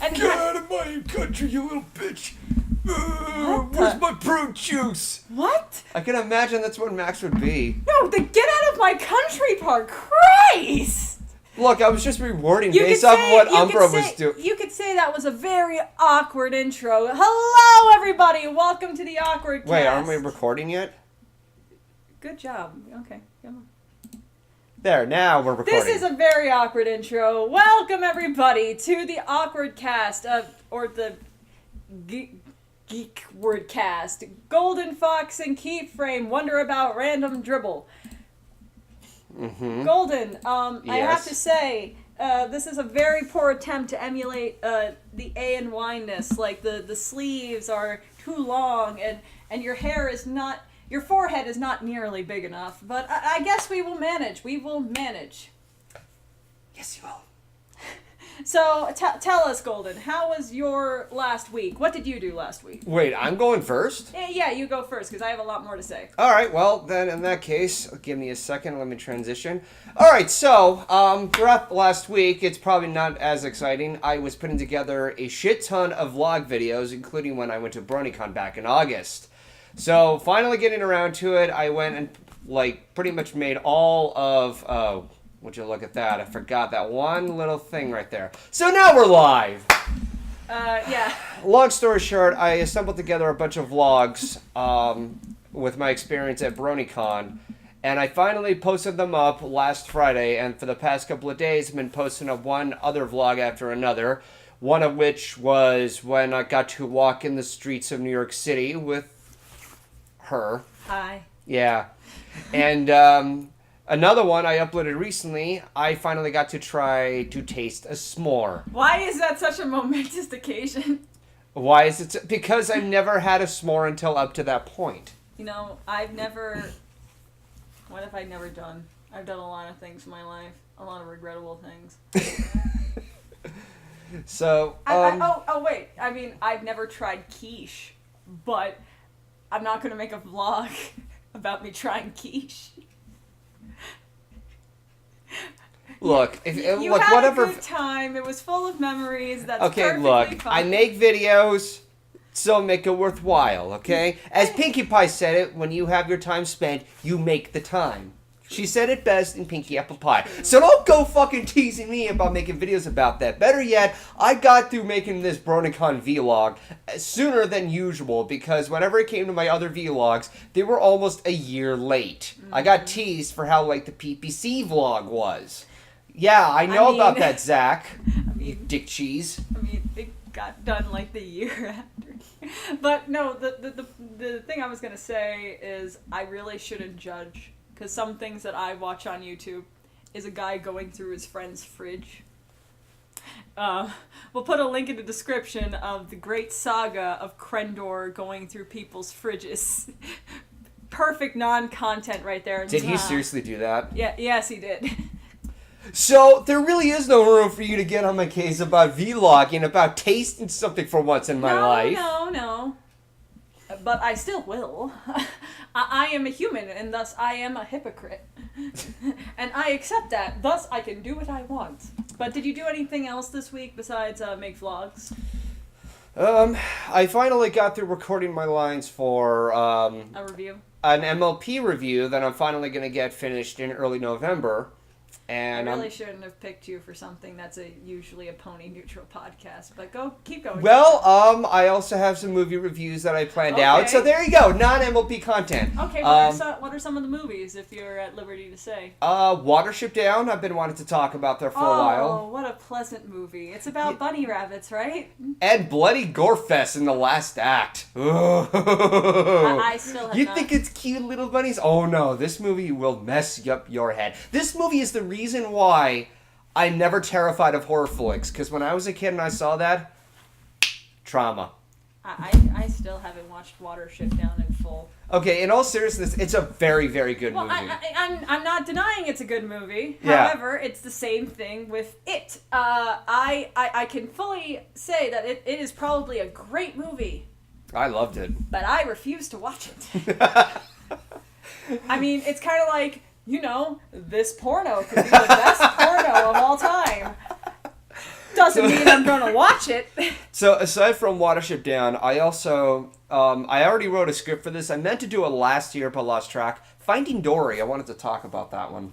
And Get out of my country, you little bitch! Where's my prune juice? What? I can imagine that's what Max would be. No, the get out of my country part. Christ! Look, I was just rewarding based off of what Umbra was doing. You could say that was a very awkward intro. Hello, everybody. Welcome to the AWKWARDCast. Wait, aren't we recording yet? Good job. Okay, come on. There, now we're recording. This is a very awkward intro. Welcome, everybody, to the AWKWARDCast, or the GoldenKey Golden Fox and Keyframe Wonder About Random Dribble. Mm-hmm. Golden, Yes. I have to say, this is a very poor attempt to emulate the A&Y-ness. Like, the sleeves are too long, and your hair is not... Your forehead is not nearly big enough, but I guess we will manage. We will manage. Yes, you will. So, tell us, Golden, how was your last week? What did you do last week? Wait, I'm going first? Yeah, you go first, because I have a lot more to say. Alright, well, then in that case, give me a second, let me transition. Alright, so, throughout last week, it's probably not as exciting. I was putting together a shit ton of vlog videos, including when I went to BronyCon back in August. So, finally getting around to it, I went and, pretty much made all of, would you look at that? I forgot that one little thing right there. So now we're live! Yeah. Long story short, I assembled together a bunch of vlogs, with my experience at BronyCon, and I finally posted them up last Friday, and for the past couple of days, I've been posting up one other vlog after another, one of which was when I got to walk in the streets of New York City with her. Hi. Yeah. And another one I uploaded recently, I finally got to try to taste a s'more. Why is that such a momentous occasion? Why is it? Because I've never had a s'more until up to that point. You know, I've never... What have I never done? I've done a lot of things in my life. A lot of regrettable things. So, wait. I mean, I've never tried quiche, but I'm not going to make a vlog about me trying quiche. Look, You had a good time. It was full of memories. That's perfectly fine. I make videos, so make it worthwhile, okay? As Pinkie Pie said it, when you have your time spent, you make the time. She said it best in Pinkie Apple Pie. So don't go fucking teasing me about making videos about that. Better yet, I got through making this BronyCon vlog sooner than usual because whenever it came to my other vlogs, they were almost a year late. I got teased for how late the PPC vlog was. Yeah, I know about that, Zach. You dick cheese. I mean, it got done like the year after. But no, the thing I was going to say is I really shouldn't judge. Because some things that I watch on YouTube is a guy going through his friend's fridge. We'll put a link in the description of the great saga of Krendor going through people's fridges. Perfect non-content right there. Did he seriously do that? Yeah, yes, he did. So, there really is no room for you to get on my case about vlogging, about tasting something for once in my life. No. But I still will. I am a human, and thus I am a hypocrite. And I accept that, thus I can do what I want. But did you do anything else this week besides make vlogs? I finally got through recording my lines for a review? An MLP review that I'm finally going to get finished in early November. And I really shouldn't have picked you for something that's usually a pony-neutral podcast, but keep going. Well, I also have some movie reviews that I planned out, so there you go, non-MLP content. Okay, what are some of the movies, if you're at liberty to say? Watership Down, I've been wanting to talk about there for a while. Oh, what a pleasant movie. It's about bunny rabbits, right? And Bloody Gorefest in the last act. I still have You think it's cute little bunnies? Oh no, this movie will mess up your head. This movie is the reason why I'm never terrified of horror flicks, because when I was a kid and I saw that, trauma. I still haven't watched Watership Down in full. Okay, in all seriousness, it's a very, very good movie. I'm not denying it's a good movie. Yeah. However, it's the same thing with it. I can fully say that it is probably a great movie. I loved it. But I refuse to watch it. I mean, it's kind of like, you know, this porno could be the best porno of all time. Doesn't mean I'm gonna watch it. So aside from Watership Down, I also I already wrote a script for this. I meant to do it last year, but lost track. Finding Dory. I wanted to talk about that one.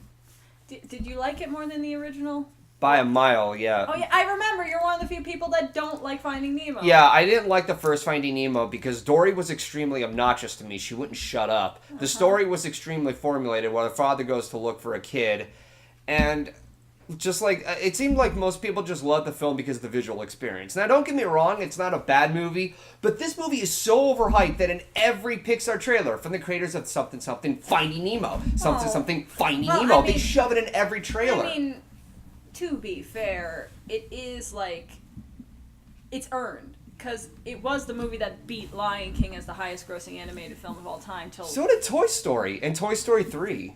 Did you like it more than the original? By a mile, yeah. Oh yeah, I remember. You're one of the few people that don't like Finding Nemo. Yeah, I didn't like the first Finding Nemo because Dory was extremely obnoxious to me. She wouldn't shut up. The story was extremely formulated where the father goes to look for a kid, and just like it seemed like most people just loved the film because of the visual experience. Now, don't get me wrong, it's not a bad movie, but this movie is so overhyped that in every Pixar trailer from the creators of something something Finding Nemo, something Finding Nemo, they shove it in every trailer. I mean, to be fair, it is like it's earned because it was the movie that beat Lion King as the highest-grossing animated film of all time. So did Toy Story and Toy Story 3.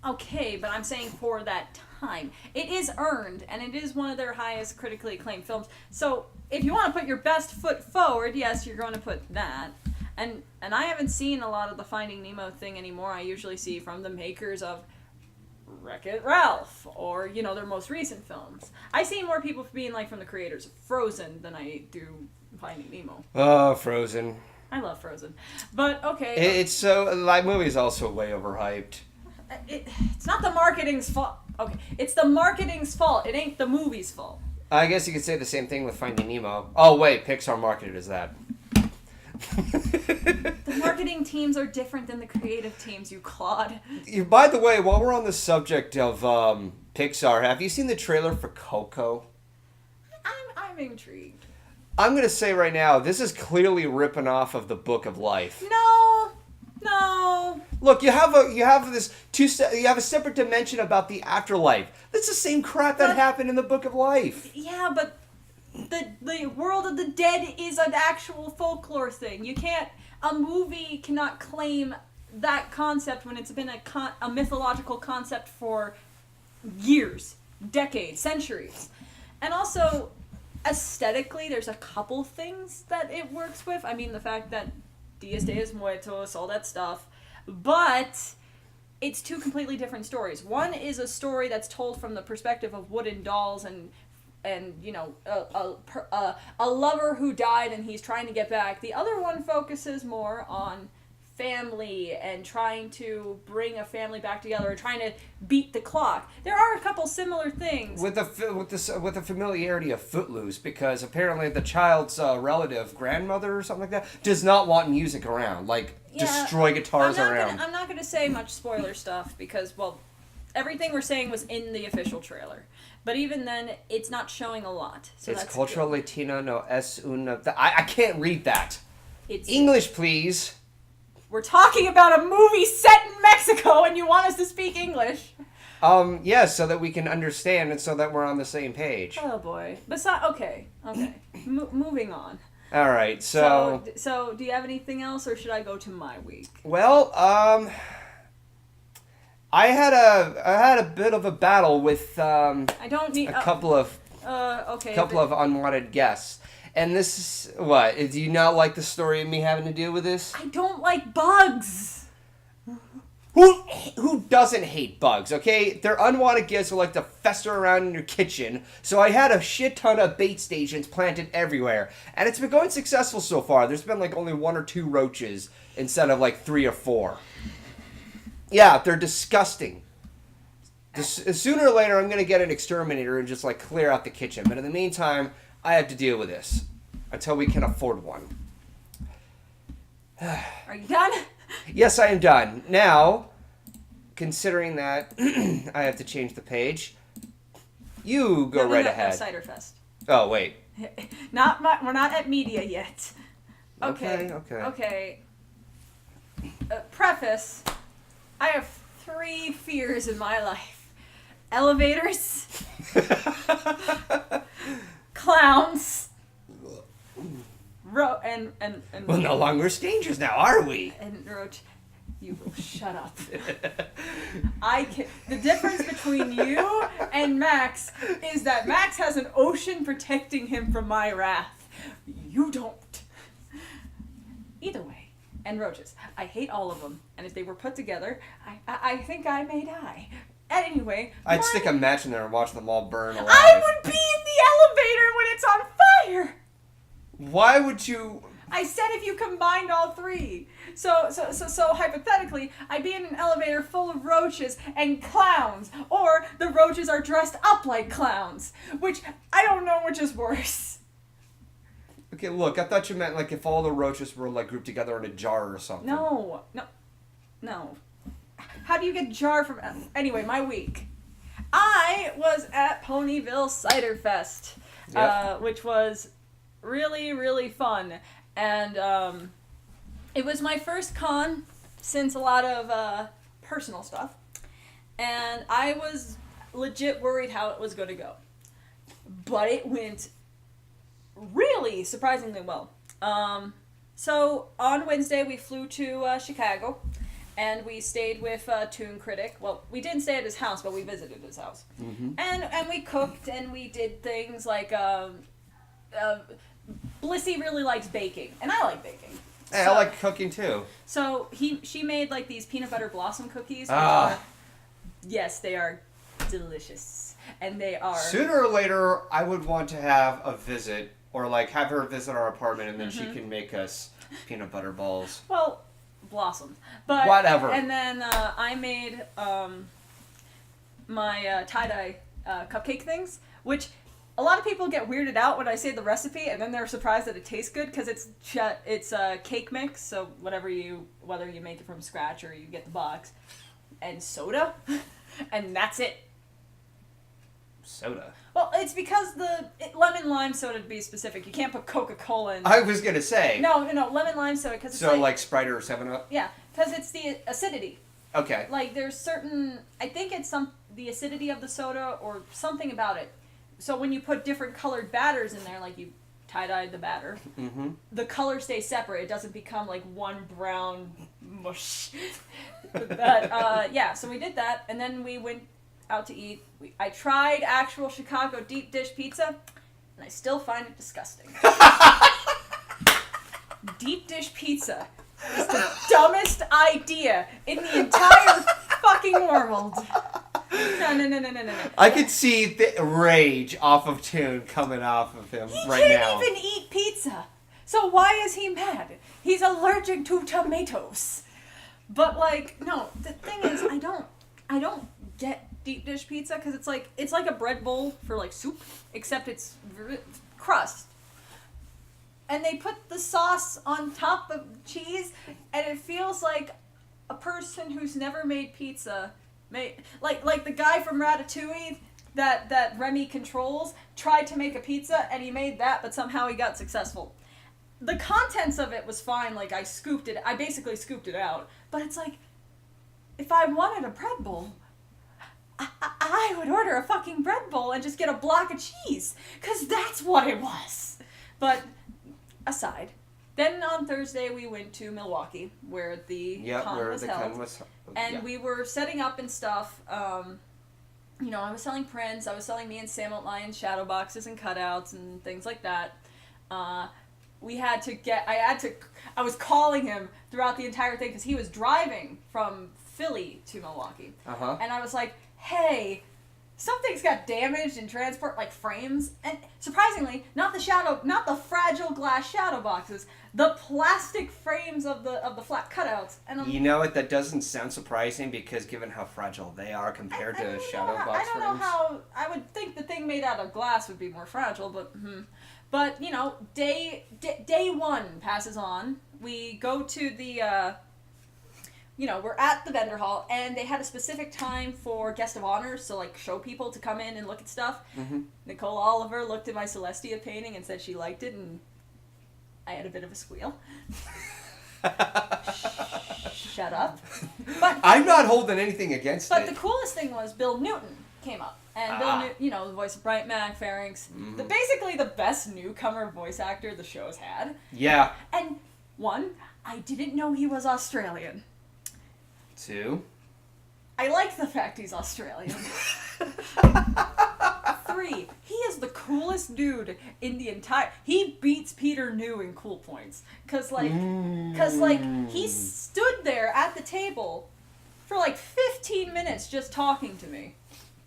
Okay, but I'm saying for that time. It is earned, and it is one of their highest critically acclaimed films. So, if you want to put your best foot forward, yes, you're going to put that. And I haven't seen a lot of the Finding Nemo thing anymore. I usually see from the makers of Wreck-It Ralph, or, you know, their most recent films. I see more people being like from the creators of Frozen than I do Finding Nemo. Oh, Frozen. I love Frozen. But, okay. It's so... That movie's also way overhyped. It's not the marketing's fault. Okay, it's the marketing's fault. It ain't the movie's fault. I guess you could say the same thing with Finding Nemo. Oh, wait, Pixar marketed as that. The marketing teams are different than the creative teams, you clod. By the way, while we're on the subject of Pixar, have you seen the trailer for Coco? I'm intrigued. I'm going to say right now, this is clearly ripping off of the Book of Life. No. Look, you have a separate dimension about the afterlife. That's the same crap that happened in the Book of Life. Yeah, but the world of the dead is an actual folklore thing. A movie cannot claim that concept when it's been a mythological concept for years, decades, centuries. And also, aesthetically, there's a couple things that it works with. I mean, the fact that Dias de los Muertos, all that stuff. But it's two completely different stories. One is a story that's told from the perspective of wooden dolls and you know, a lover who died and he's trying to get back. The other one focuses more on family and trying to bring a family back together and trying to beat the clock. There are a couple similar things with the familiarity of Footloose, because apparently the child's relative grandmother or something like that does not want music around, destroy guitars around. I'm not going to say much spoiler stuff because, well, everything we're saying was in the official trailer. But even then, it's not showing a lot. So it's that's cultural good. Latino no es una... I can't read that. It's English, please. We're talking about a movie set in Mexico and you want us to speak English. Yeah, so that we can understand and so that we're on the same page. Oh boy. Okay. Moving on. All right, so do you have anything else or should I go to my week? Well, I had a bit of a battle with I don't need a couple of unwanted guests. And this is, what? Do you not like the story of me having to deal with this? I don't like bugs. Who doesn't hate bugs, okay? They're unwanted guests who like to fester around in your kitchen. So I had a shit ton of bait stations planted everywhere. And it's been going successful so far. There's been only 1 or 2 roaches instead of 3 or 4. Yeah, they're disgusting. Sooner or later, I'm going to get an exterminator and just clear out the kitchen. But in the meantime, I have to deal with this until we can afford one. Are you done? Yes, I am done. Now, considering that I have to change the page, you go right ahead. Cider Fest. Oh, wait. We're not at media yet. Okay. Preface. I have 3 fears in my life. Elevators. Clowns. And We're no longer strangers now, are we? And Roach, you will shut up. The difference between you and Max is that Max has an ocean protecting him from my wrath. You don't. Either way, and roaches. I hate all of them, and if they were put together, I think I may die. Anyway, I'd stick a match in there and watch them all burn alive. I would be in elevator when it's on fire. Why would you? I said if you combined all three. So hypothetically, I'd be in an elevator full of roaches and clowns, or the roaches are dressed up like clowns, which I don't know which is worse. Okay, look, I thought you meant like if all the roaches were like grouped together in a jar or something. No. How do you get jar from... Anyway, my week. I was at Ponyville Cider Fest, which was really, really fun. And it was my first con since a lot of personal stuff. And I was legit worried how it was going to go. But it went really surprisingly well. So on Wednesday, we flew to Chicago. And we stayed with Toon Critic. Well, we didn't stay at his house, but we visited his house. Mm-hmm. And we cooked, and we did things like... Blissy really likes baking, and I like baking. Hey, I like cooking, too. So she made, like, these peanut butter blossom cookies. Which are, yes, they are delicious. And they are... Sooner or later, I would want to have a visit, or, like, have her visit our apartment, and then she can make us peanut butter balls. Well... blossoms, but whatever. And then I made my tie-dye cupcake things, which a lot of people get weirded out when I say the recipe, and then they're surprised that it tastes good because it's a cake mix. So whether you make it from scratch or you get the box, and soda, and that's it. Soda. Well, it's because lemon lime soda, to be specific. You can't put Coca-Cola in. I was gonna say. No, lemon lime soda because it's so like Sprite or 7-Up. Yeah, because it's the acidity. Okay. Like there's certain, I think it's the acidity of the soda or something about it. So when you put different colored batters in there, like you tie-dyed the batter, the color stays separate. It doesn't become like one brown mush. But yeah, so we did that, and then we went out to eat. I tried actual Chicago deep dish pizza, and I still find it disgusting. Deep dish pizza is the dumbest idea in the entire fucking world. No. I could see the rage off of Toon coming off of him right now. He can't even eat pizza. So why is he mad? He's allergic to tomatoes. But like, no, the thing is, I don't get deep dish pizza because it's like a bread bowl for like soup, except it's crust. And they put the sauce on top of cheese, and it feels like a person who's never made pizza like the guy from Ratatouille that Remy controls tried to make a pizza, and he made that, but somehow he got successful. The contents of it was fine, like I basically scooped it out, but it's like, if I wanted a bread bowl, I would order a fucking bread bowl and just get a block of cheese, because that's what it was. But, aside. Then on Thursday we went to Milwaukee, where the con was held. And we were setting up and stuff. I was selling prints. I was selling me and Sam Lyon's shadow boxes and cutouts and things like that. I was calling him throughout the entire thing because he was driving from Philly to Milwaukee. Uh-huh. And I was like, hey, something's got damaged in transport, like frames. And surprisingly, not the fragile glass shadow boxes, the plastic frames of the flat cutouts. And you know what? That doesn't sound surprising because given how fragile they are compared to shadow box frames. I don't know how. I would think the thing made out of glass would be more fragile, but day one passes on. We go to the. We're at the vendor hall, and they had a specific time for guest of honors, so, like, show people to come in and look at stuff. Mm-hmm. Nicole Oliver looked at my Celestia painting and said she liked it, and I had a bit of a squeal. Shut up. But I'm not holding anything against it. But the coolest thing was Bill Newton came up. And Bill Newton, the voice of Bright Mac, Pharynx, basically the best newcomer voice actor the show's had. Yeah. And, one, I didn't know he was Australian. 2, I like the fact he's Australian. 3, he is the coolest dude in the entire... He beats Peter New in cool points. Cause he stood there at the table for 15 minutes just talking to me.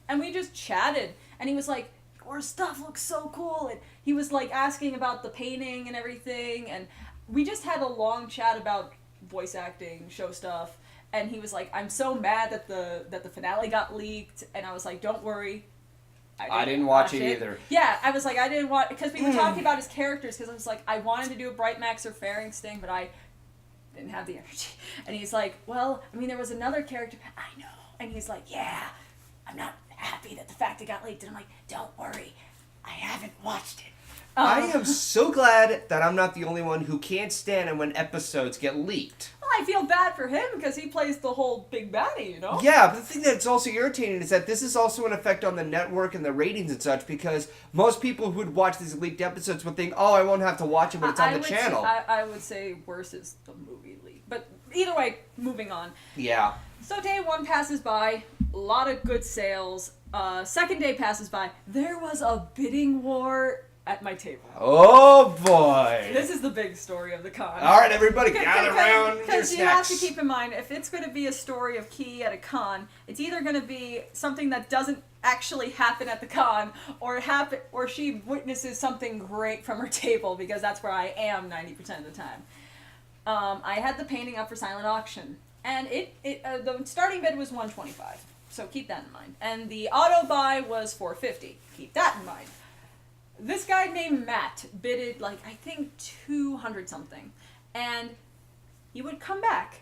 And we just chatted. And he was like, Wars stuff looks so cool. And he was like asking about the painting and everything, and we just had a long chat about voice acting, show stuff, and he was like, I'm so mad that the finale got leaked, and I was like, don't worry. I didn't watch it either. Yeah, I was like, I didn't watch, because we were talking about his characters, because I was like, I wanted to do a Bright Max or Pharynx thing, but I didn't have the energy. And he's like, well, I mean, there was another character, I know. And he's like, yeah, I'm not happy that the fact it got leaked. And I'm like, don't worry, I haven't watched it. I am so glad that I'm not the only one who can't stand it when episodes get leaked. Well, I feel bad for him because he plays the whole big baddie, you know? Yeah, but the thing that's also irritating is that this is also an effect on the network and the ratings and such, because most people who would watch these leaked episodes would think, oh, I won't have to watch it when it's on the channel. I would say worse is the movie leak. But either way, moving on. Yeah. So day one passes by, a lot of good sales. Second day passes by, there was a bidding war at my table. Oh boy! This is the big story of the con. All right, everybody, gather around your Because you have snacks. to keep in mind, if it's going to be a story of Key at a con, it's either going to be something that doesn't actually happen at the con, or she witnesses something great from her table, because that's where I am 90% of the time. I had the painting up for silent auction, and the starting bid was $125, so keep that in mind. And the auto buy was $450. Keep that in mind. This guy named Matt bidded, like, I think 200 something. And he would come back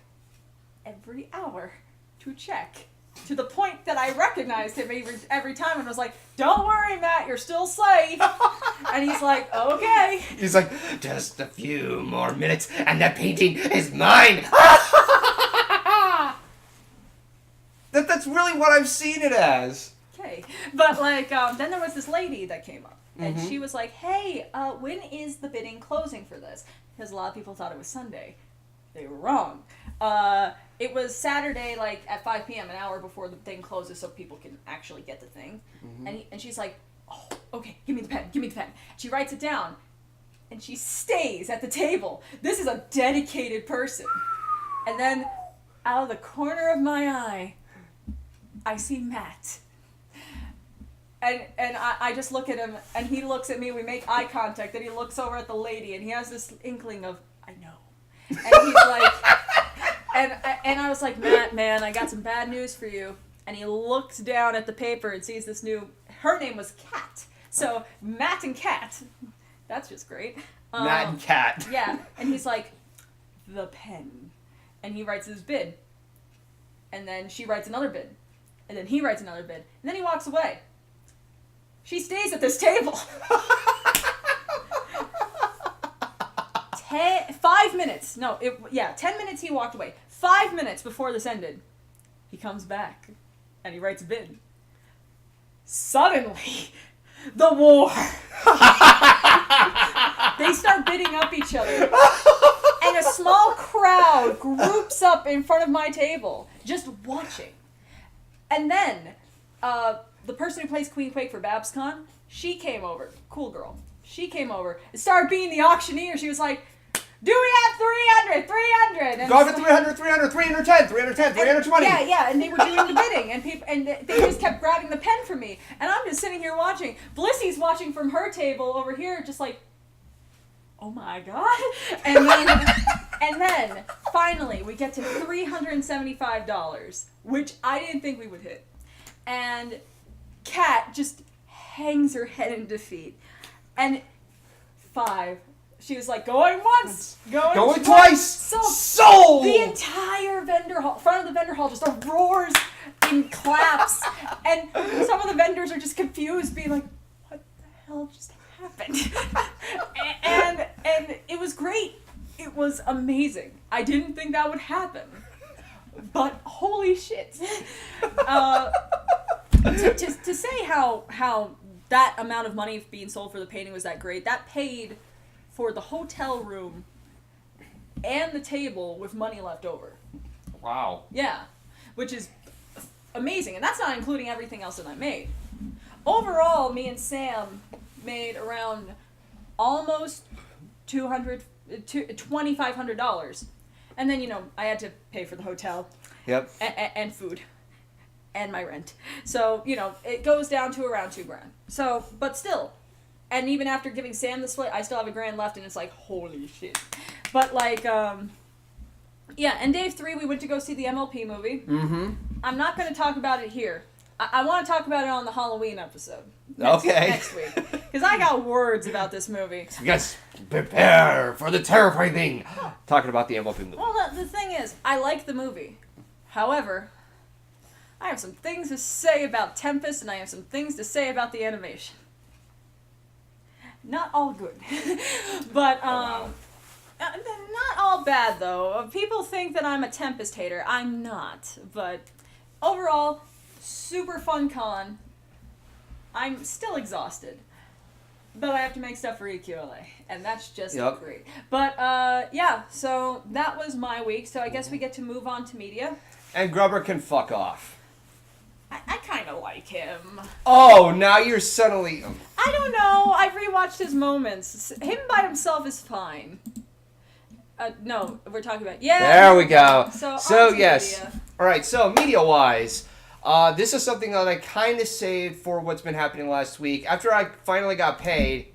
every hour to check. To the point that I recognized him every time and was like, don't worry, Matt, you're still safe. And he's like, okay. He's like, just a few more minutes and that painting is mine. That's really what I've seen it as. Okay. But, like, then there was this lady that came up. And she was like, hey, when is the bidding closing for this? Because a lot of people thought it was Sunday. They were wrong. It was Saturday, like, at 5 p.m., an hour before the thing closes so people can actually get the thing. And she's like, oh, okay, give me the pen. She writes it down. And she stays at the table. This is a dedicated person. And then, out of the corner of my eye, I see Matt. And I just look at him, and he looks at me, we make eye contact, and he looks over at the lady, and he has this inkling of, I know. And he's like, and I was like, Matt, man, I got some bad news for you. And he looks down at the paper and sees this her name was Kat. So, Matt and Kat. That's just great. Matt and Kat. Yeah, and he's like, the pen. And he writes his bid. And then she writes another bid. And then he writes another bid. And then he walks away. She stays at this table. 5 minutes. 10 minutes he walked away. 5 minutes before this ended, he comes back and he writes a bid. Suddenly, the war. They start bidding up each other. And a small crowd groups up in front of my table, just watching. And then, the person who plays Queen Quake for BabsCon, she came over. Cool girl. She came over and started being the auctioneer. She was like, do we have 300? 300? And Go for 300, 300, 310, 310, 320. Yeah, and they were doing the bidding, and they just kept grabbing the pen from me. And I'm just sitting here watching. Blissy's watching from her table over here, just like, oh my god. And then finally, we get to $375, which I didn't think we would hit. And Kat just hangs her head in defeat. And 5. She was like, going once, going twice. Sold! The entire front of the vendor hall just roars in claps. And some of the vendors are just confused, being like, what the hell just happened? and it was great. It was amazing. I didn't think that would happen. But holy shit. To say how that amount of money being sold for the painting was that great, that paid for the hotel room and the table with money left over. Wow. Yeah, which is amazing, and that's not including everything else that I made. Overall, me and Sam made around almost $2,500, and then I had to pay for the hotel. Yep. And food. And my rent. So, it goes down to around $2,000. So, but still. And even after giving Sam the split, I still have a grand left, and it's like, holy shit. But, like, yeah, and Dave 3, we went to go see the MLP movie. Mm-hmm. I'm not going to talk about it here. I want to talk about it on the Halloween episode. Next week. Because I got words about this movie. Yes, prepare for the terrifying thing. Talking about the MLP movie. Well, the thing is, I like the movie. However, I have some things to say about Tempest, and I have some things to say about the animation. Not all good. But, wow. not all bad, though. People think that I'm a Tempest hater. I'm not. But overall, super fun con. I'm still exhausted. But I have to make stuff for EQLA. And that's just great. But, yeah. So that was my week. So I guess we get to move on to media. And Grubber can fuck off. I kind of like him. Oh, now you're suddenly... I don't know. I've rewatched his moments. Him by himself is fine. No, we're talking about... Yeah. There we go. So yes. Media. All right, so media-wise, this is something that I kind of saved for what's been happening last week. After I finally got paid,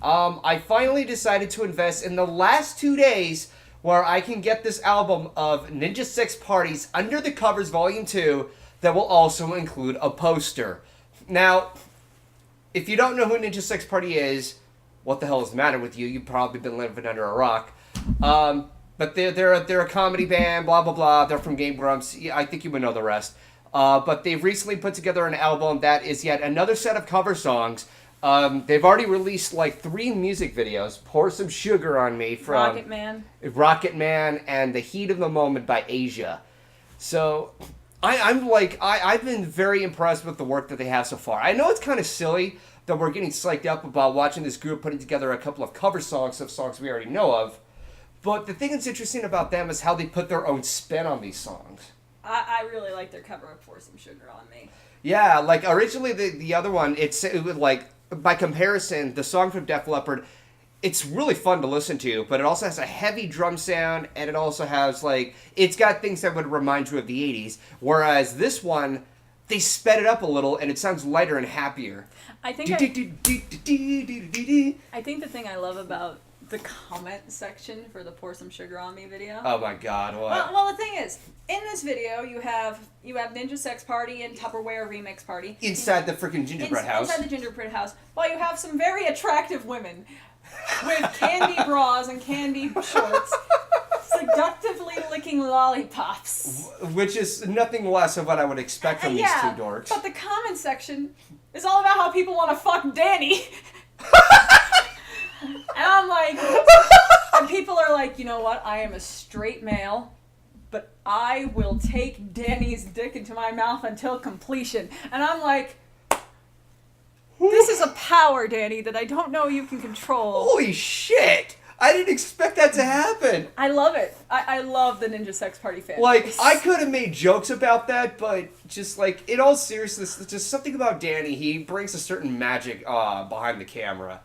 I finally decided to invest in the last 2 days where I can get this album of Ninja Six Party's Under the Covers Volume 2 that will also include a poster. Now, if you don't know who Ninja Six Party is, what the hell is the matter with you? You've probably been living under a rock. But they're a comedy band, blah, blah, blah. They're from Game Grumps. Yeah, I think you would know the rest. But they've recently put together an album that is yet another set of cover songs. They've already released like 3 music videos. Pour Some Sugar on Me from Rocket Man and The Heat of the Moment by Asia. So I've been very impressed with the work that they have so far. I know it's kind of silly that we're getting psyched up about watching this group putting together a couple of cover songs of songs we already know of. But the thing that's interesting about them is how they put their own spin on these songs. I really like their cover of Pour Some Sugar on Me. Yeah, like originally the other one, it was like, by comparison, the song from Def Leppard, it's really fun to listen to, but it also has a heavy drum sound, and it also has, like, it's got things that would remind you of the 80s, whereas this one, they sped it up a little, and it sounds lighter and happier. I think the thing I love about the comment section for the Pour Some Sugar on Me video. Oh my god, what? Well, the thing is, in this video, you have Ninja Sex Party and Tupperware Remix Party. Inside the freaking gingerbread house. Inside the gingerbread house. While you have some very attractive women with candy bras and candy shorts seductively licking lollipops. Which is nothing less of what I would expect from these two dorks. But the comment section is all about how people want to fuck Danny. And I'm like, and people are like, you know what? I am a straight male, but I will take Danny's dick into my mouth until completion. And I'm like, this is a power, Danny, that I don't know you can control. Holy shit! I didn't expect that to happen. I love it. I love the Ninja Sex Party fan. Like, I could have made jokes about that, but just like, in all seriousness, just something about Danny, he brings a certain magic behind the camera.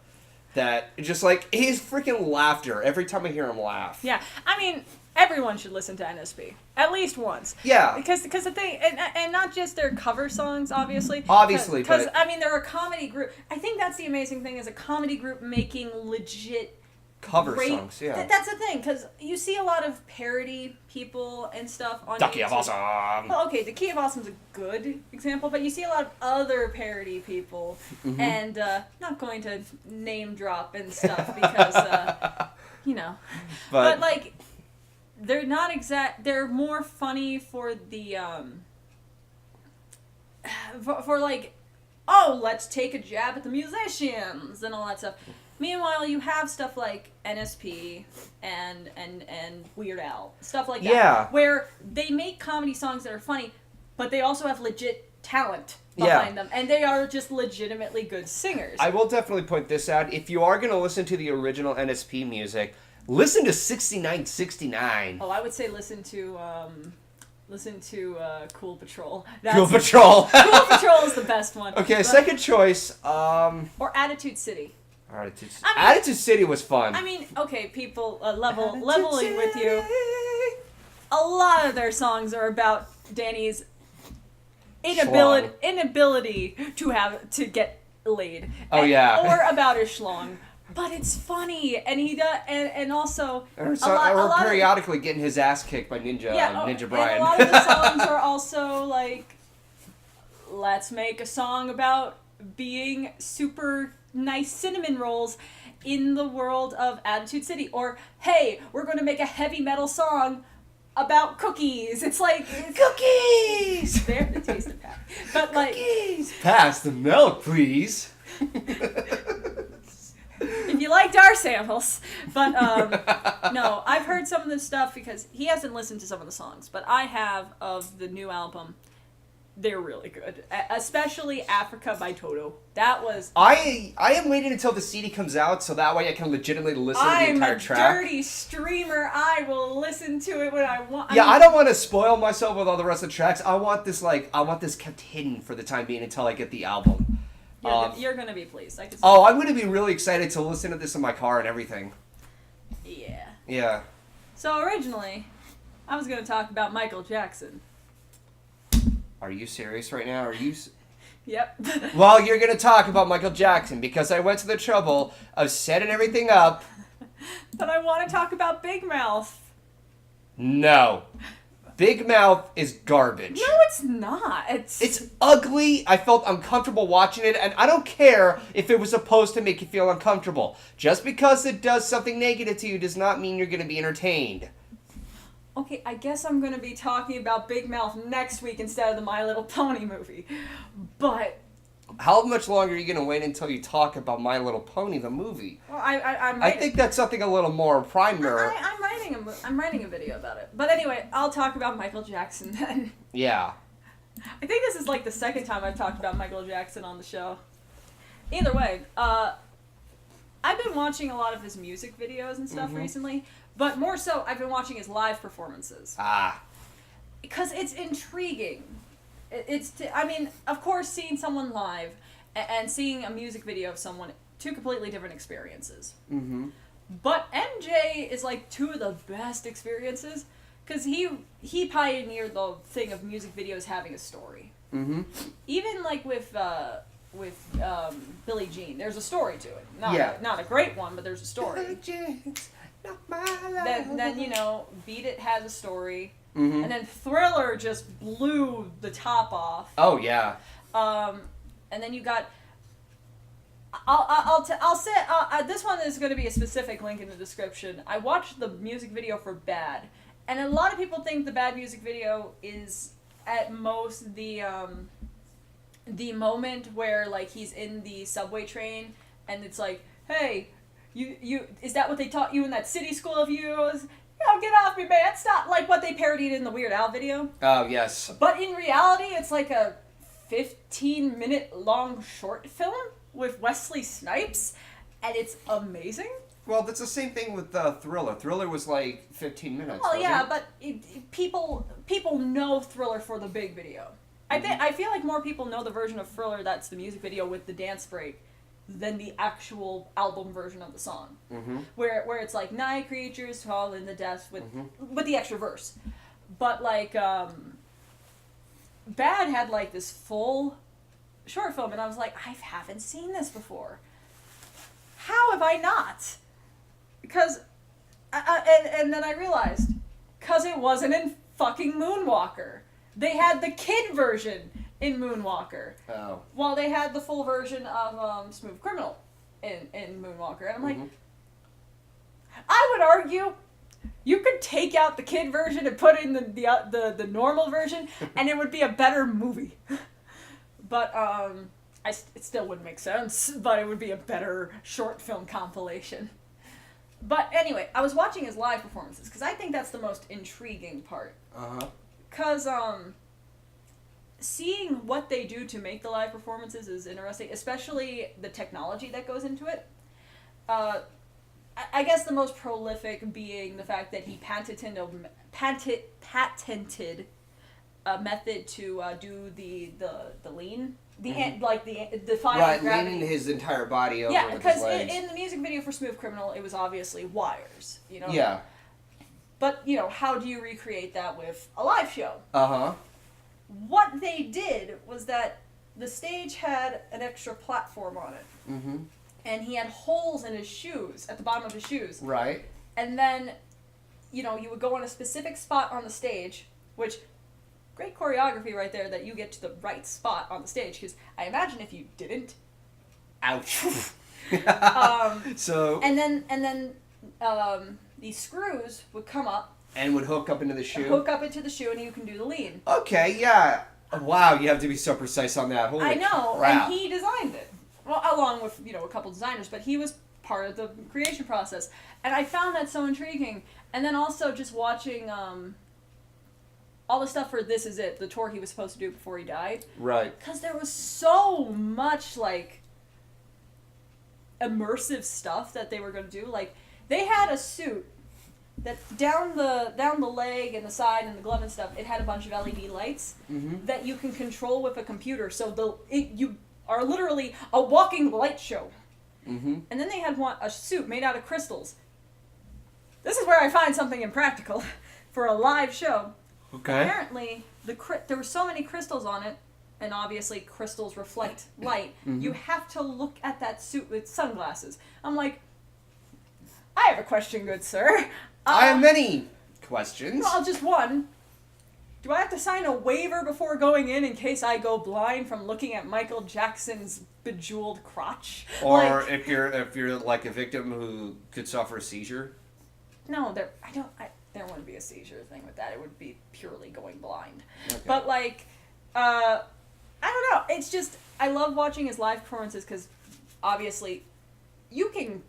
That, just like, his freaking laughter, every time I hear him laugh. Yeah, I mean, everyone should listen to NSP. At least once. Yeah. Because the thing, and not just their cover songs, obviously. Obviously, because, I mean, they're a comedy group. I think that's the amazing thing, is a comedy group making legit cover songs, yeah. That's the thing, because you see a lot of parody people and stuff on The Key YouTube. of Awesome. Well, okay, The Key of Awesome's a good example, but you see a lot of other parody people, and not going to name drop and stuff because, you know. But like, they're not they're more funny for the, for like, oh, let's take a jab at the musicians and all that stuff. Meanwhile, you have stuff like NSP and Weird Al, stuff like that, yeah, where they make comedy songs that are funny, but they also have legit talent behind them, and they are just legitimately good singers. I will definitely point this out. If you are going to listen to the original NSP music, listen to 6969. Oh, I would say listen to Cool Patrol. Cool Patrol. Cool Patrol is the best one. Okay, but, second choice. Or Attitude City. Attitude City was fun. I mean, okay, people leveling with you. A lot of their songs are about Danny's inability to get laid. Oh, yeah. Or about his schlong. But it's funny, and he does, and also Or a lot periodically getting his ass kicked by Ninja Brian. And a lot of the songs are also like, let's make a song about being super nice cinnamon rolls in the world of Attitude City, or hey, we're going to make a heavy metal song about cookies. It's like cookies. They're the taste of pack, but like cookies. Pass the milk, please. If you liked our samples. But, no, I've heard some of this stuff because he hasn't listened to some of the songs, but I have of the new album. They're really good. Especially Africa by Toto. That was... I am waiting until the CD comes out so that way I can legitimately listen to the entire track. I'm a dirty streamer. I will listen to it when I want. I don't want to spoil myself with all the rest of the tracks. I want this kept hidden for the time being until I get the album. You're gonna be pleased. I'm gonna be really excited to listen to this in my car and everything. Yeah. Yeah. So originally, I was gonna talk about Michael Jackson. Are you serious right now? Yep. Well, you're gonna talk about Michael Jackson because I went to the trouble of setting everything up. But I want to talk about Big Mouth. No. Big Mouth is garbage. No, it's not. It's ugly. I felt uncomfortable watching it, and I don't care if it was supposed to make you feel uncomfortable. Just because it does something negative to you does not mean you're going to be entertained. Okay, I guess I'm going to be talking about Big Mouth next week instead of the My Little Pony movie. But... How much longer are you going to wait until you talk about My Little Pony, the movie? Well, I'm I think that's something a little more primary. I'm writing a video about it. But anyway, I'll talk about Michael Jackson then. Yeah. I think this is like the second time I've talked about Michael Jackson on the show. Either way, I've been watching a lot of his music videos and stuff recently, but more so I've been watching his live performances. Because it's intriguing. I mean, of course, seeing someone live and seeing a music video of someone, two completely different experiences. Mm-hmm. But MJ is like two of the best experiences because he pioneered the thing of music videos having a story. Mm-hmm. Even like with Billie Jean, there's a story to it. Not a great one, but there's a story. Billie Jean's not my life. Then Beat It has a story. Mm-hmm. And then Thriller just blew the top off. Oh yeah. And then you got. I'll say this one is going to be a specific link in the description. I watched the music video for Bad, and a lot of people think the Bad music video is at most the moment where like he's in the subway train and it's like, hey, you is that what they taught you in that city school of yours? Oh, get off me, man. Stop. Like what they parodied in the Weird Al video. Oh, yes. But in reality, it's like a 15-minute long short film with Wesley Snipes, and it's amazing. Well, that's the same thing with Thriller. Thriller was like 15 minutes. Well, yeah, but people know Thriller for the big video. I feel like more people know the version of Thriller that's the music video with the dance break than the actual album version of the song, where it's like night creatures fall in the depths with the extra verse. But like Bad had like this full short film, and I was like, I haven't seen this before. How have I not? Because and then I realized, because it wasn't in fucking Moonwalker. They had the kid version in Moonwalker. Oh. While they had the full version of Smooth Criminal in Moonwalker. And I'm like, I would argue you could take out the kid version and put in the normal version, and it would be a better movie. But it still wouldn't make sense, but it would be a better short film compilation. But anyway, I was watching his live performances, because I think that's the most intriguing part. Uh-huh. Because, seeing what they do to make the live performances is interesting, especially the technology that goes into it. I guess the most prolific being the fact that he patented a method to do the lean, the fire gravity. Leaning his entire body over. Yeah, because in the music video for Smooth Criminal, it was obviously wires, Yeah. But how do you recreate that with a live show? Uh huh. What they did was that the stage had an extra platform on it. Mm-hmm. And he had holes in his shoes, at the bottom of his shoes. Right. And then, you would go on a specific spot on the stage, which, great choreography right there that you get to the right spot on the stage, because I imagine if you didn't. Ouch. So. And then these screws would come up. And would hook up into the shoe? Hook up into the shoe and you can do the lean. Okay, yeah. Wow, you have to be so precise on that. Holy I know, crap. and he designed it. Well, along with, a couple designers, but he was part of the creation process. And I found that so intriguing. And then also just watching all the stuff for This Is It, the tour he was supposed to do before he died. Right. Because there was so much, immersive stuff that they were going to do. Like, they had a suit that down the leg and the side and the glove and stuff, it had a bunch of LED lights that you can control with a computer. So you are literally a walking light show. Mm-hmm. And then they had a suit made out of crystals. This is where I find something impractical for a live show. Okay. Apparently, there were so many crystals on it, and obviously crystals reflect light. Mm-hmm. You have to look at that suit with sunglasses. I'm like, I have a question, good sir. I have many questions. Well, just one. Do I have to sign a waiver before going in case I go blind from looking at Michael Jackson's bejeweled crotch? Or if you're like a victim who could suffer a seizure? No, there wouldn't be a seizure thing with that. It would be purely going blind. Okay. But I don't know. It's just I love watching his live performances because obviously you can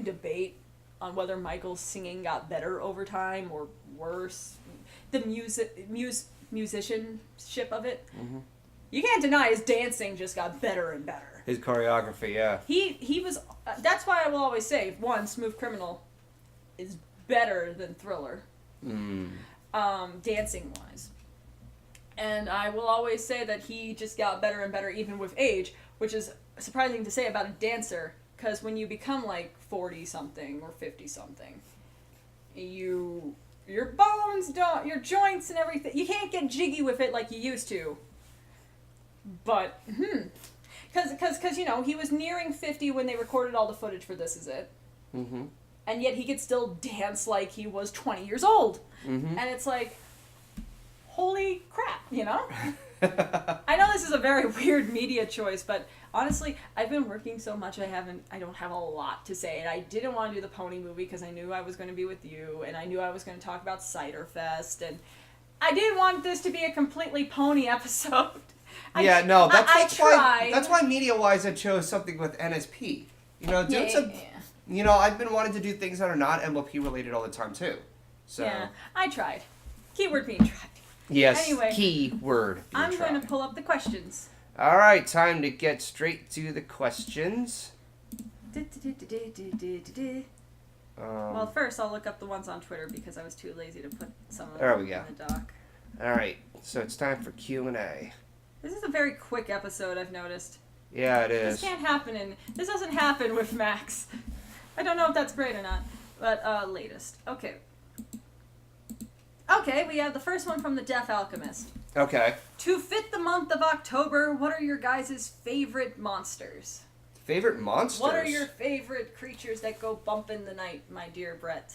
debate on whether Michael's singing got better over time or worse. The musicianship of it. Mm-hmm. You can't deny his dancing just got better and better. His choreography, yeah. He was. That's why I will always say, one, Smooth Criminal is better than Thriller, dancing wise. And I will always say that he just got better and better even with age, which is surprising to say about a dancer, because when you become 40-something or 50-something, your bones don't, your joints and everything, you can't get jiggy with it like you used to. But, because he was nearing 50 when they recorded all the footage for This Is It. Mm-hmm. And yet he could still dance like he was 20 years old. Mm-hmm. And it's like, holy crap, I know this is a very weird media choice, but honestly, I've been working so much I don't have a lot to say. And I didn't want to do the pony movie because I knew I was going to be with you, and I knew I was going to talk about Cider Fest, and I didn't want this to be a completely pony episode. That's why media-wise I chose something with NSP. I've been wanting to do things that are not MLP related all the time too. So yeah, I tried. Keyword being tried. Yes. Anyway, keyword. I'm going to pull up the questions. All right, time to get straight to the questions. Well, first I'll look up the ones on Twitter because I was too lazy to put some of them in the doc. All right, so it's time for Q&A. This is a very quick episode, I've noticed. Yeah, it is. This doesn't happen with Max. I don't know if that's great or not, but latest. Okay. Okay, we have the first one from the Deaf Alchemist. Okay. To fit the month of October, what are your guys' favorite monsters? Favorite monsters? What are your favorite creatures that go bump in the night, my dear Brett?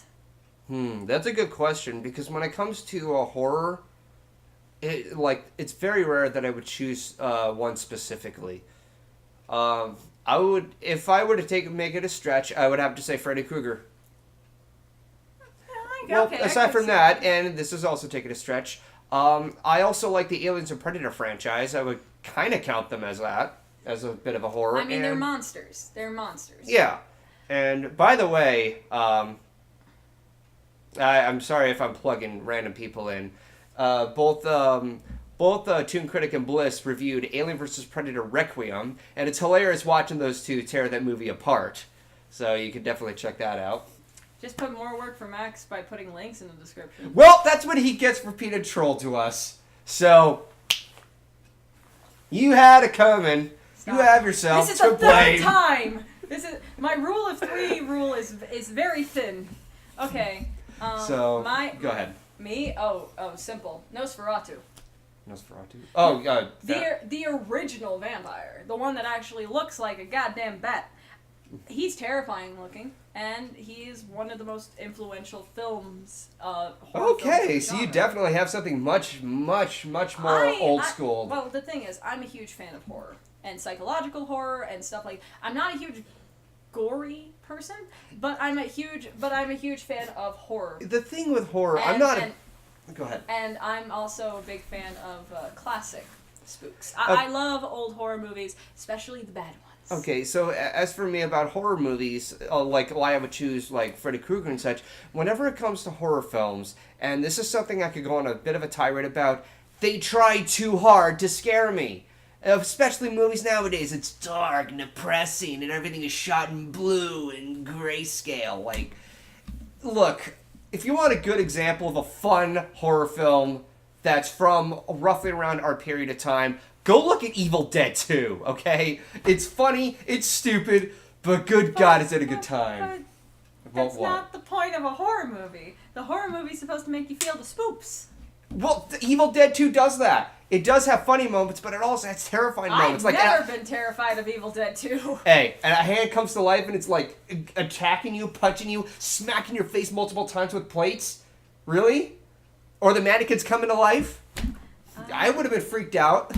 That's a good question, because when it comes to a horror, it's very rare that I would choose one specifically. If I were to make it a stretch, I would have to say Freddy Krueger. Okay, aside from that, and this is also taking a stretch, I also like the Aliens and Predator franchise. I would kind of count them as that, as a bit of a horror. I mean, they're monsters. They're monsters. Yeah. And by the way, I'm sorry if I'm plugging random people in. Both Toon Critic and Bliss reviewed Alien vs. Predator Requiem, and it's hilarious watching those two tear that movie apart. So you can definitely check that out. Just put more work for Max by putting links in the description. Well, that's what he gets for being a troll to us. So, you had it coming. Stop. You have yourself to blame. This is the third time. My rule of three rule is very thin. Okay. Go ahead. Me? Oh, simple. Nosferatu. Nosferatu. Oh, the original vampire, the one that actually looks like a goddamn bat. He's terrifying looking, and he's one of the most influential films. Horror okay, films so you genre. definitely have something much more old school. Well, the thing is, I'm a huge fan of horror and psychological horror and stuff like. I'm not a huge gory person, but I'm a huge fan of horror. The thing with horror, Go ahead. And I'm also a big fan of classic spooks. Oh. I love old horror movies, especially the bad ones. Okay, so as for me about horror movies, like why I would choose like Freddy Krueger and such, whenever it comes to horror films, and this is something I could go on a bit of a tirade about, they try too hard to scare me. Especially movies nowadays, it's dark and depressing and everything is shot in blue and grayscale. Like, look, if you want a good example of a fun horror film that's from roughly around our period of time, go look at Evil Dead 2, okay? It's funny, it's stupid, but good God, is it a good time. That's not the point of a horror movie. The horror movie's supposed to make you feel the spoops. Well, Evil Dead 2 does that. It does have funny moments, but it also has terrifying moments. I've never been terrified of Evil Dead 2. Hey, and a hand comes to life and it's like attacking you, punching you, smacking your face multiple times with plates? Really? Or the mannequins coming to life? I would have been freaked out.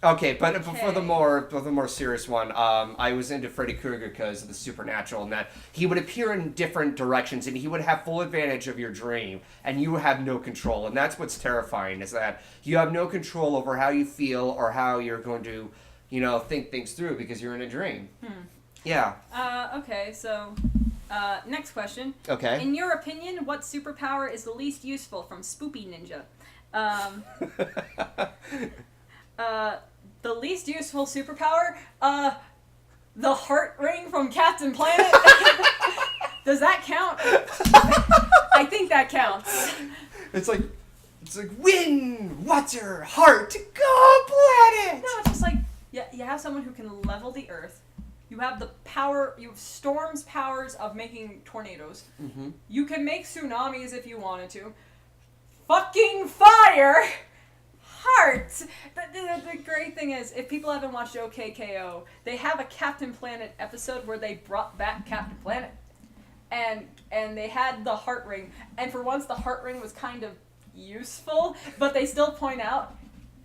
Okay, but for the more serious one, I was into Freddy Krueger because of the supernatural and that he would appear in different directions and he would have full advantage of your dream and you have no control. And that's what's terrifying, is that you have no control over how you feel or how you're going to, think things through because you're in a dream. Yeah. Okay, so next question. Okay. In your opinion, what superpower is the least useful from Spoopy Ninja? The least useful superpower? The heart ring from Captain Planet? Does that count? I think that counts. It's like wind, water, heart, go planet! No, it's just like, you have someone who can level the earth. You have the power, you have Storm's powers of making tornadoes. Mm-hmm. You can make tsunamis if you wanted to. Fucking fire! Heart! The great thing is, if people haven't watched OKKO, they have a Captain Planet episode where they brought back Captain Planet. And they had the heart ring. And for once, the heart ring was kind of useful, but they still point out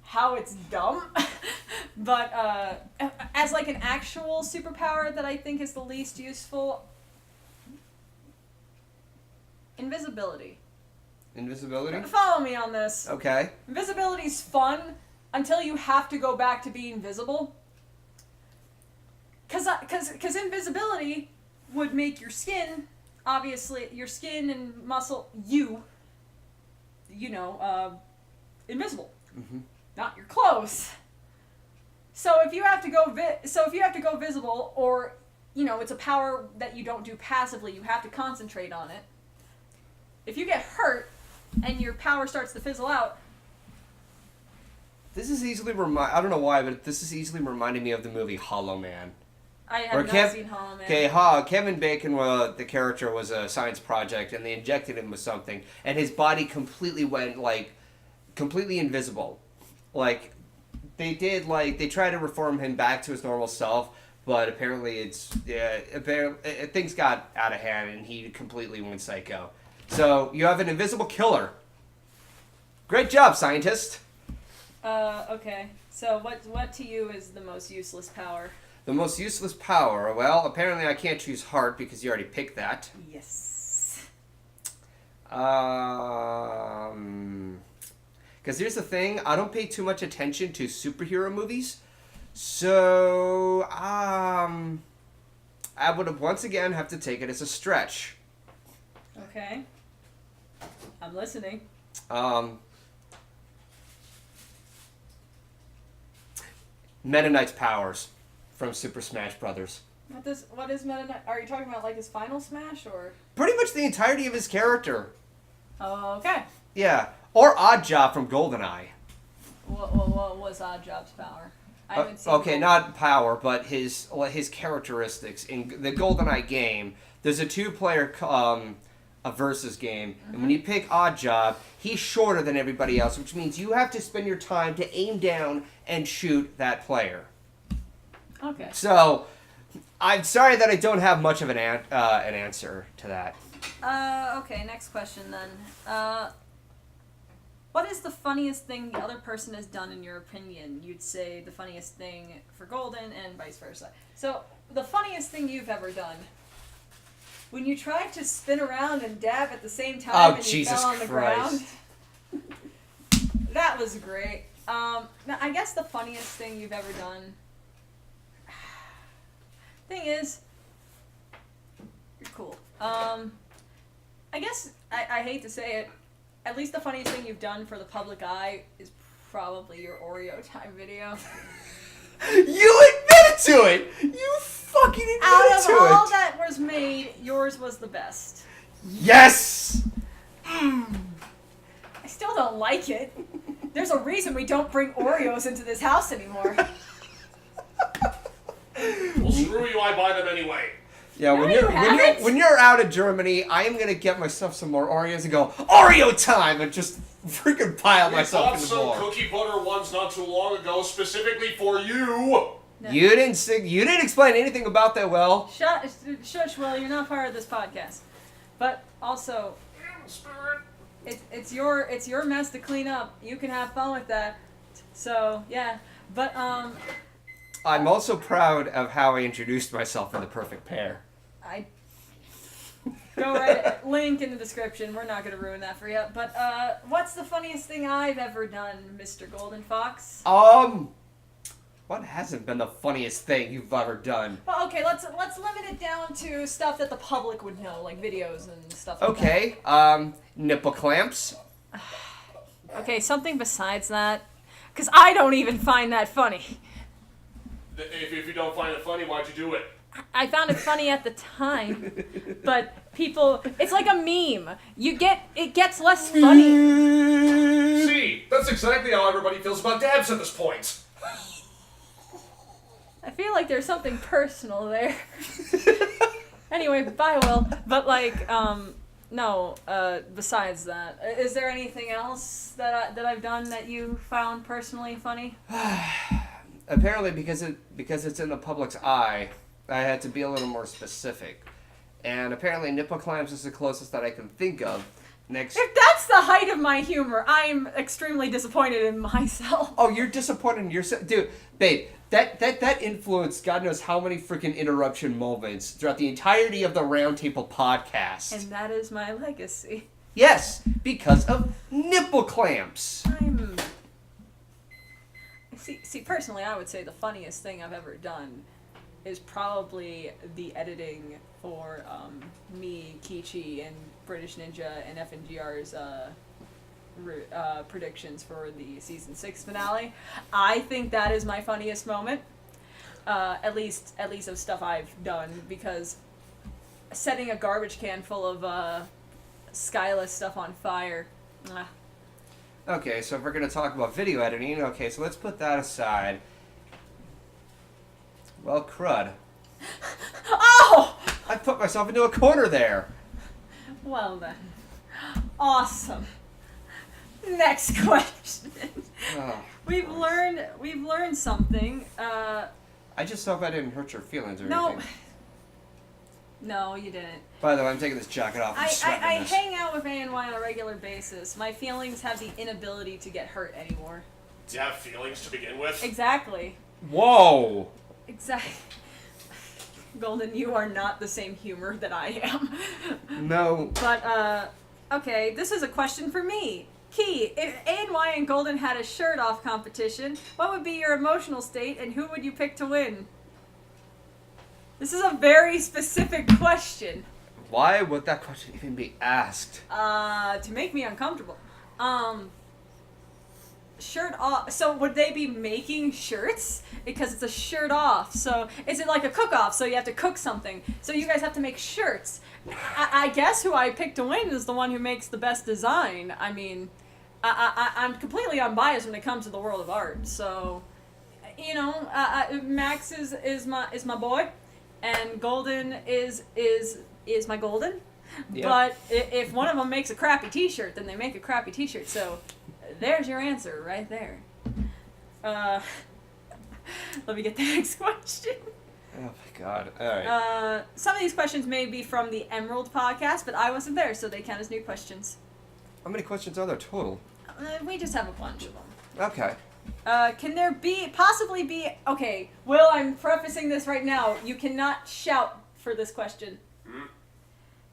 how it's dumb. But as like an actual superpower that I think is the least useful, invisibility. Invisibility? Follow me on this. Okay. Invisibility's fun until you have to go back to being visible. Cause invisibility would make your skin, obviously, your skin and muscle, invisible. Mm-hmm. Not your clothes. So if you have to go visible, or it's a power that you don't do passively, you have to concentrate on it. If you get hurt and your power starts to fizzle out. This is easily I don't know why, but this is easily reminding me of the movie Hollow Man. I have not seen Hollow Man. Okay, Kevin Bacon, the character, was a science project, and they injected him with something, and his body completely went, completely invisible. They tried to reform him back to his normal self, but apparently things got out of hand, and he completely went psycho. So, you have an invisible killer. Great job, scientist! Okay. So, what to you is the most useless power? The most useless power? Well, apparently I can't choose heart because you already picked that. Yes. Because here's the thing, I don't pay too much attention to superhero movies. So, I would once again have to take it as a stretch. Okay. I'm listening. Meta Knight's powers from Super Smash Brothers. What is Meta Knight? Are you talking about his final Smash, or? Pretty much the entirety of his character. Oh, okay. Yeah. Or Oddjob from GoldenEye. What was Oddjob's power? I haven't seen. Okay, not power, but his characteristics in the GoldenEye game. There's a two-player a versus game. And when you pick Odd Job, he's shorter than everybody else, which means you have to spend your time to aim down and shoot that player. Okay. So, I'm sorry that I don't have much of an answer to that. Okay, next question then. What is the funniest thing the other person has done in your opinion? You'd say the funniest thing for Golden and vice versa. So, the funniest thing you've ever done. When you tried to spin around and dab at the same time and you fell on the ground. That was great. Now, I guess the funniest thing you've ever done. Thing is, you're cool. I guess, I hate to say it, at least the funniest thing you've done for the public eye is probably your Oreo time video. You admitted to it! You fucking admitted to it! Out of all that was made, yours was the best. Yes! I still don't like it. There's a reason we don't bring Oreos into this house anymore. Well, screw you, I buy them anyway. Yeah, No, when you're out of Germany, I am gonna get myself some more Oreos and go Oreo time and just freaking pile myself in the some bowl. cookie butter ones not too long ago, specifically for you. No. You didn't explain anything about that well. Shush, Will, you're not part of this podcast. But also, it's your mess to clean up. You can have fun with that. So yeah, but I'm also proud of how I introduced myself in The Perfect Pair. I go right link in the description. We're not gonna ruin that for you. But what's the funniest thing I've ever done, Mr. Golden Fox? What hasn't been the funniest thing you've ever done? Well, okay, let's limit it down to stuff that the public would know, like videos and stuff like Okay, nipple clamps. that. Okay, something besides that, because I don't even find that funny. If you don't find it funny, why'd you do it? I found it funny at the time, but people, it's like a meme. It gets less funny. See, that's exactly how everybody feels about dabs at this point. I feel like there's something personal there. Anyway, bye, Will. But like, no. Besides that, is there anything else that I've done that you found personally funny? Apparently, because it's in the public's eye, I had to be a little more specific. And apparently, nipple clamps is the closest that I can think of. Next. If that's the height of my humor, I'm extremely disappointed in myself. Oh, you're disappointed in yourself, dude, babe. That influenced God knows how many freaking interruption moments throughout the entirety of the Roundtable podcast. And that is my legacy. Yes, because of nipple clamps. See, personally, I would say the funniest thing I've ever done is probably the editing for me, Kichi, and British Ninja and FNGR's predictions for the season 6 finale. I think that is my funniest moment, at least of stuff I've done, because setting a garbage can full of Skyless stuff on fire. Okay, so if we're going to talk about video editing, okay, so let's put that aside. Well, crud. Oh! I put myself into a corner there. Well then. Awesome. Next question. Oh, We've learned something. I just hope I didn't hurt your feelings or No. anything. No, you didn't. By the way, I'm taking this jacket off. I'm sweating I in this. hang out with ANY on a regular basis. My feelings have the inability to get hurt anymore. Do you have feelings to begin with? Exactly. Whoa! Exactly. Golden, you are not the same humor that I am. No. But, okay, this is a question for me. Key, if ANY and Golden had a shirt-off competition, what would be your emotional state and who would you pick to win? This is a very specific question. Why would that question even be asked? To make me uncomfortable. Shirt off. So would they be making shirts? Because it's a shirt off. So is it like a cook-off? So you have to cook something. So you guys have to make shirts. I guess who I pick to win is the one who makes the best design. I mean, I'm completely unbiased when it comes to the world of art. So, you know, Max is my boy, and Golden is my Golden. Yep. But if one of them makes a crappy t-shirt, then they make a crappy t-shirt. So there's your answer right there. Let me get the next question. Oh my god. Alright. Some of these questions may be from the Emerald podcast, but I wasn't there, so they count as new questions. How many questions are there total? We just have a bunch of them. Okay. Can there possibly be... Okay, Will, I'm prefacing this right now. You cannot shout for this question.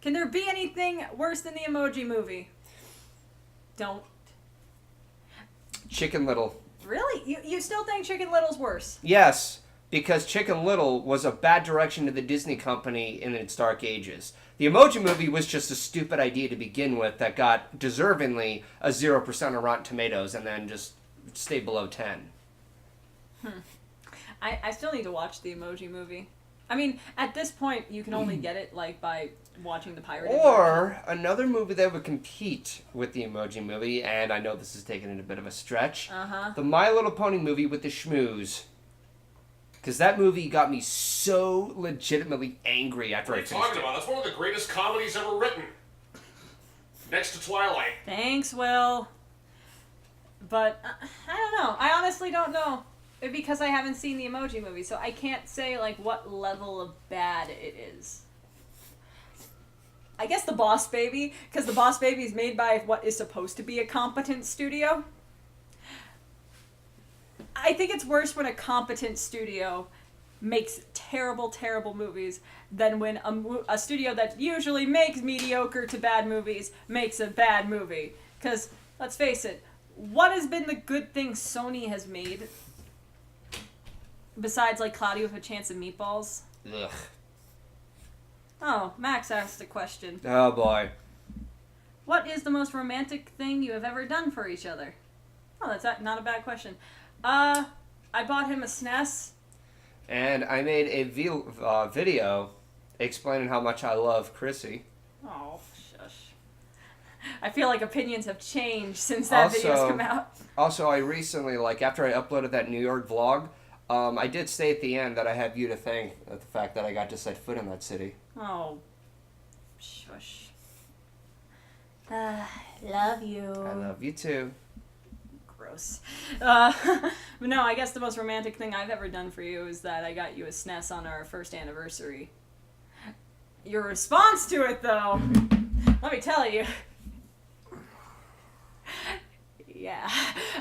Can there be anything worse than the Emoji Movie? Don't. Chicken Little. Really? You still think Chicken Little's worse? Yes, because Chicken Little was a bad direction to the Disney company in its dark ages. The Emoji Movie was just a stupid idea to begin with that got deservingly a 0% on Rotten Tomatoes and then just stayed below 10. I still need to watch the Emoji Movie. I mean, at this point, you can only get it like by watching the pirated Or another movie that would compete with the Emoji Movie, and I know this is taking it a bit of a stretch, the My Little Pony movie with the schmooze. Because that movie got me so legitimately angry after What are I you finished talking it. about? That's one of the greatest comedies ever written. Next to Twilight. Thanks, Will. But I don't know. I honestly don't know. Because I haven't seen the Emoji Movie, so I can't say like what level of bad it is. I guess The Boss Baby, because The Boss Baby is made by what is supposed to be a competent studio. I think it's worse when a competent studio makes terrible, terrible movies than when a studio that usually makes mediocre to bad movies makes a bad movie. Because, let's face it, what has been the good thing Sony has made besides, like, Cloudy with a Chance of Meatballs? Ugh. Oh, Max asked a question. Oh boy. What is the most romantic thing you have ever done for each other? Oh, that's not a bad question. I bought him a SNES. And I made a video explaining how much I love Chrissy. Oh, shush. I feel like opinions have changed since that video's come out. Also, I recently, like, after I uploaded that New York vlog, I did say at the end that I have you to thank for the fact that I got to set foot in that city. Oh, shush. Love you. I love you too. Gross. But no, I guess the most romantic thing I've ever done for you is that I got you a SNES on our first anniversary. Your response to it, though, let me tell you. Yeah.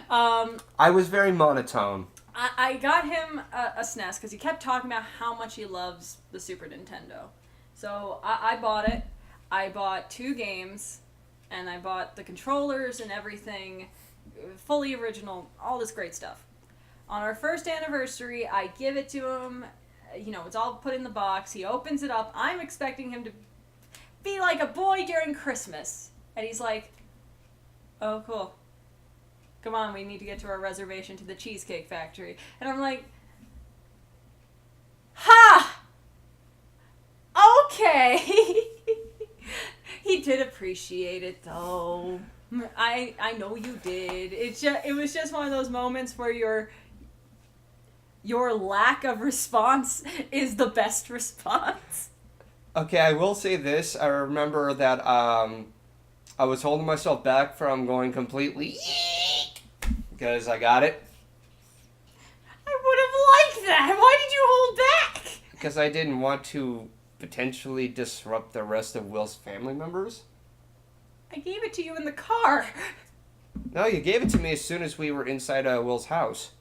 I was very monotone. I got him a SNES because he kept talking about how much he loves the Super Nintendo. So I bought it. I bought 2 games, and I bought the controllers and everything, fully original, all this great stuff. On our first anniversary, I give it to him. You know, it's all put in the box. He opens it up. I'm expecting him to be like a boy during Christmas. And he's like, oh, cool. Come on, we need to get to our reservation to the Cheesecake Factory. And I'm like, ha! Okay. He did appreciate it, though. I know you did. It was just one of those moments where your lack of response is the best response. Okay, I will say this. I remember that I was holding myself back from going completely because I got it. I would have liked that. Why did you hold back? Because I didn't want to potentially disrupt the rest of Will's family members. I gave it to you in the car. No, you gave it to me as soon as we were inside Will's house.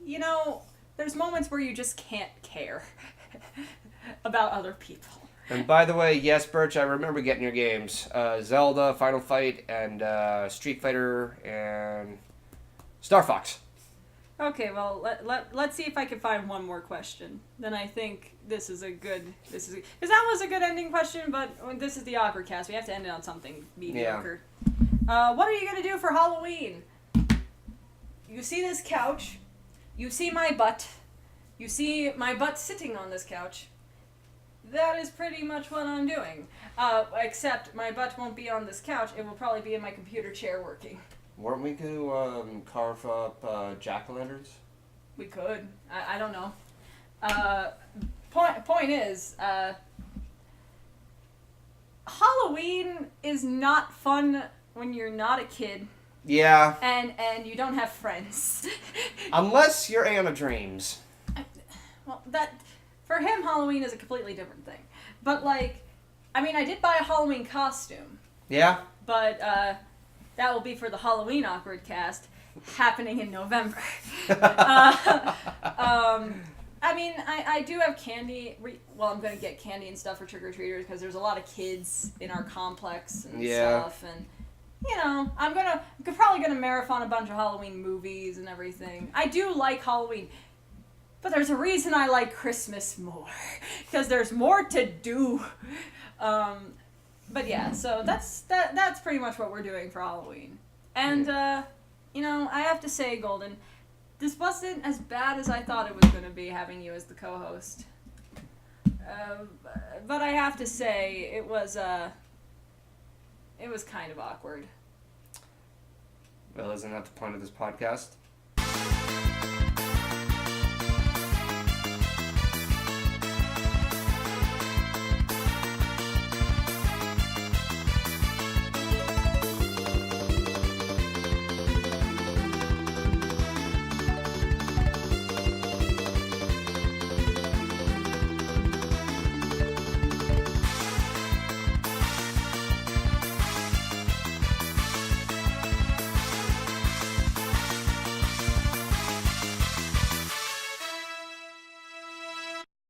You know, there's moments where you just can't care about other people. And by the way, yes, Birch, I remember getting your games. Zelda, Final Fight, and Street Fighter, and Star Fox. Okay, well, let's see if I can find one more question. Then I think this is a good... Because that was a good ending question, but this is the AWKWARDCast. We have to end it on something mediocre. Yeah. What are you going to do for Halloween? You see this couch. You see my butt. You see my butt sitting on this couch. That is pretty much what I'm doing. Except my butt won't be on this couch. It will probably be in my computer chair working. Weren't we going to carve up jack-o'-lanterns? We could. I don't know. Point is, Halloween is not fun when you're not a kid Yeah. and you don't have friends. Unless you're Anna Dreams. Well, for him, Halloween is a completely different thing. But, like, I mean, I did buy a Halloween costume. Yeah? But, that will be for the Halloween AWKWARDCast, happening in November. I mean, I do have candy. Well, I'm going to get candy and stuff for trick-or-treaters because there's a lot of kids in our complex and stuff. And, you know, I'm probably going to marathon a bunch of Halloween movies and everything. I do like Halloween. But there's a reason I like Christmas more. Because there's more to do. But yeah, so that's pretty much what we're doing for Halloween. And, you know, I have to say, Golden, this wasn't as bad as I thought it was going to be having you as the co-host. But I have to say, it was kind of awkward. Well, isn't that the point of this podcast?